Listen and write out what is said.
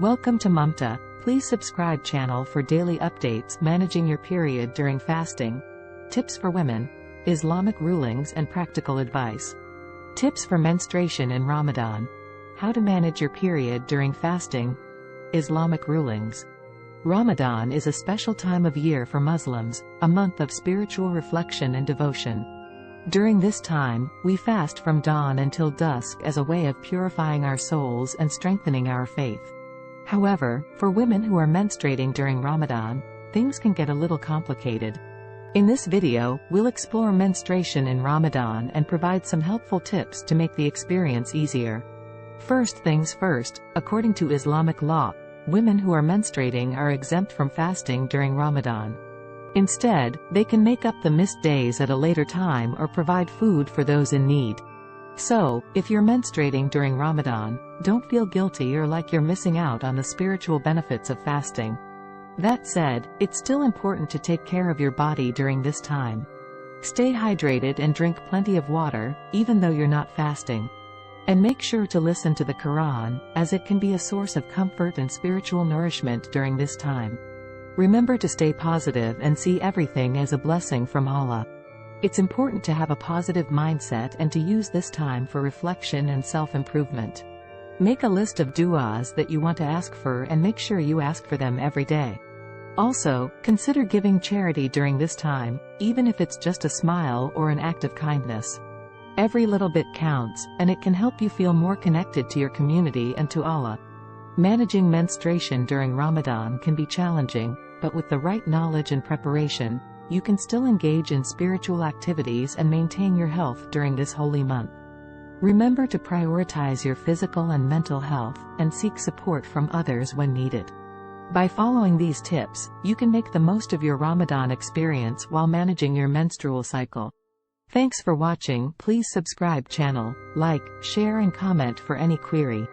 Welcome to Mumtaa. Please subscribe channel for daily updates managing your period during fasting. Tips for women, Islamic rulings and practical advice. Tips for menstruation in Ramadan. How to manage your period during fasting. Islamic rulings. Ramadan is a special time of year for Muslims, a month of spiritual reflection and devotion. During this time, we fast from dawn until dusk as a way of purifying our souls and strengthening our faith. However, for women who are menstruating during Ramadan, things can get a little complicated. In this video, we'll explore menstruation in Ramadan and provide some helpful tips to make the experience easier. First things first, according to Islamic law, women who are menstruating are exempt from fasting during Ramadan. Instead, they can make up the missed days at a later time or provide food for those in need. So, if you're menstruating during Ramadan, don't feel guilty or like you're missing out on the spiritual benefits of fasting. That said, it's still important to take care of your body during this time. Stay hydrated and drink plenty of water, even though you're not fasting. And make sure to listen to the Quran, as it can be a source of comfort and spiritual nourishment during this time. Remember to stay positive and see everything as a blessing from Allah. It's important to have a positive mindset and to use this time for reflection and self-improvement. Make a list of du'as that you want to ask for and make sure you ask for them every day. Also, consider giving charity during this time, even if it's just a smile or an act of kindness. Every little bit counts, and it can help you feel more connected to your community and to Allah. Managing menstruation during Ramadan can be challenging, but with the right knowledge and preparation, you can still engage in spiritual activities and maintain your health during this holy month. Remember to prioritize your physical and mental health, and seek support from others when needed. By following these tips, you can make the most of your Ramadan experience while managing your menstrual cycle. Thanks for watching. Please subscribe channel, like, share and comment for any query.